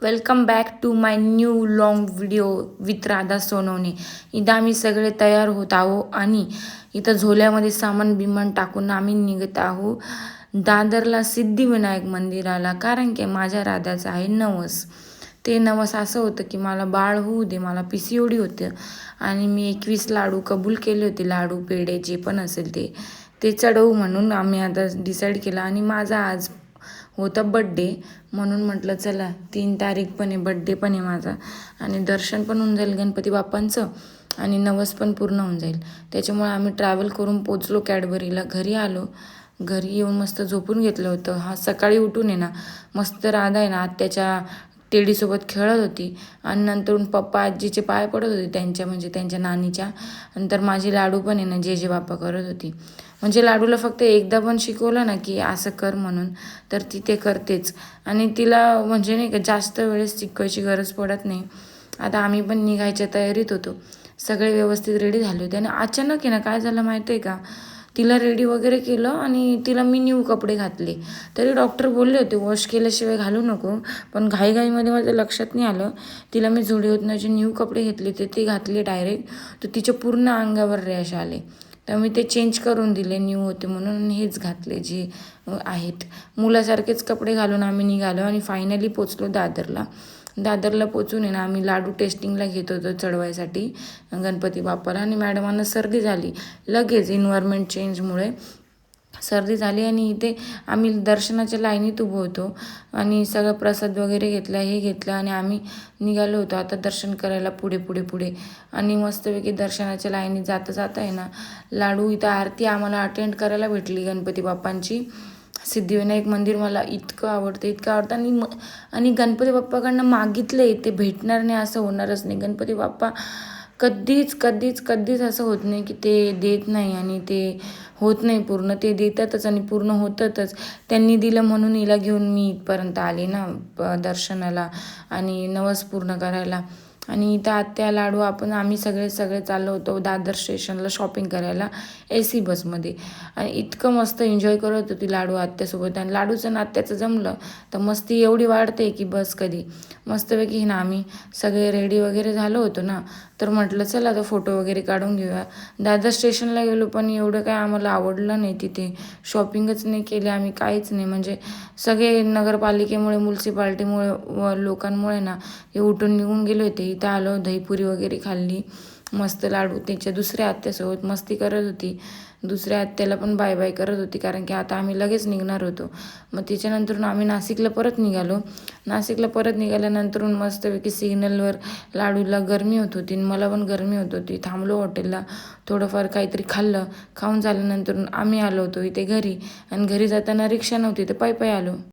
Welcome back to my new long video with Radha Sonawane. इथं आम्ही सगळे तयार होत आहो आणि इथं झोल्यामध्ये सामान बिमान टाकून आम्ही निघत आहो दादरला सिद्धिविनायक मंदिराला. कारण की माझ्या राधाचं आहे नवस. ते नवस असं होतं की मला बाळ होऊ दे, मला PCOD होतं आणि मी 21 लाडू कबूल केले होते. लाडू पेढे जे पण असेल ते चढवू म्हणून आम्ही आता डिसाईड केलं. आणि माझा आज होता बड्डे म्हणून म्हटलं चला 3 तारीख पण आहे, बड्डे पण आहे माझा आणि दर्शन पण होऊन जाईल गणपती बाप्पांचं आणि नवस पण पूर्ण होऊन जाईल. त्याच्यामुळे आम्ही ट्रॅव्हल करून पोचलो कॅडबरीला. घरी आलो, घरी येऊन मस्त झोपून घेतलं होतं. हा सकाळी उठून आहे ना मस्त राधा आहे ना आत्याच्या टेडीसोबत खेळत होती आणि नंतरून पप्पा आजीचे पाय पडत होते त्यांच्या, म्हणजे त्यांच्या नानीच्या. नंतर माझी लाडू पण आहे ना जे बाप्पा करत होती. म्हणजे लाडूला फक्त एकदा पण शिकवलं ना की असं कर म्हणून तर ती ते करतेच. आणि तिला म्हणजे नाही का जास्त वेळेस शिकवायची गरज पडत नाही. आता आम्ही पण निघायच्या तयारीत होतो, सगळे व्यवस्थित रेडी झाले होते आणि अचानक आहे ना काय झालं माहिती आहे का, तिला रेडी वगैरे केलं आणि तिला मी न्यू कपडे घातले. तरी डॉक्टर बोलले होते वॉश केल्याशिवाय घालू नको, पण घाईघाईमध्ये माझ्या लक्षात नाही आलं. तिला मी झुडिओतनं जे न्यू कपडे घेतले ते घातले डायरेक्ट, तर तिच्या पूर्ण अंगावर रॅश आले. तर मी ते चेंज करून दिले, न्यू होते म्हणून हेच घातले जे आहेत. मुलासारखेच कपडे घालून आम्ही निघालो आणि फायनली पोचलो दादरला. दादरला पोचून आहे ना आम्ही लाडू टेस्टिंगला घेत होतो चढवायसाठी गणपती बाप्पाला. आणि मॅडमांना सर्दी झाली लगेच, एन्व्हायरमेंट चेंजमुळे सर्दी झाली. आणि इथे आम्ही दर्शनाच्या लाईनीत उभं होतो आणि सगळं प्रसाद वगैरे घेतला, हे घेतलं आणि आम्ही निघालो होतो आता दर्शन करायला पुढे पुढे पुढे. आणि मस्तपैकी दर्शनाच्या लाईनीत जाता जाता आहे ना लाडू इथं आरती आम्हाला अटेंड करायला भेटली गणपती बाप्पांची. सिद्धिविनायक मंदिर मला इतकं आवडतं, इतकं आवडतं. आणि गणपती बाप्पाकडनं मागितले ते भेटणार नाही असं होणारच नाही. गणपती बाप्पा कधीच कधीच कधीच असं होत नाही की ते देत नाही आणि ते होत नाही पूर्ण. ते देतातच आणि पूर्ण होतातच. त्यांनी दिलं म्हणून हिला घेऊन मी इथपर्यंत आले ना दर्शनाला आणि नवस पूर्ण करायला. आणि इथं आत्या लाडू आम्ही सगळे चाललो होतो दादर स्टेशनला शॉपिंग करायला AC बसमध्ये. आणि इतकं मस्त एन्जॉय करत होती लाडू आत्यासोबत. आणि लाडूचं आणि आत्याचं जमलं तर मस्ती एवढी वाढते की बस कधी. मस्तपैकी ना आम्ही सगळे रेडी वगैरे झालो होतो ना, तर म्हटलं चला आता फोटो वगैरे काढून घेऊया. दादर स्टेशनला गेलो पण एवढं काय आम्हाला आवडलं नाही तिथे. शॉपिंगच नाही केली आम्ही, काहीच नाही. म्हणजे सगळे नगरपालिकेमुळे, म्युन्सिपाल्टीमुळे लोकांमुळे ना हे उठून निघून गेले होते. इथं आलो, दहीपुरी वगैरे खाल्ली मस्त. लाडू त्याच्या दुसऱ्या आत्यासोबत मस्ती करत होती, दुसऱ्या आत्याला पण बाय बाय करत होती कारण की आता आम्ही लगेच निघणार होतो. मग त्याच्यानंतर आम्ही नाशिकला परत निघालो. नाशिकला परत निघाल्यानंतर मस्तपैकी सिग्नलवर लाडूला गरमी होत होती, मला पण गरमी होत होती. थांबलो हॉटेलला, थोडंफार काहीतरी खाल्लं. खाऊन झाल्यानंतर आम्ही आलो होतो इथे घरी. आणि घरी जाताना रिक्षा नव्हती तर पायी पायी आलो.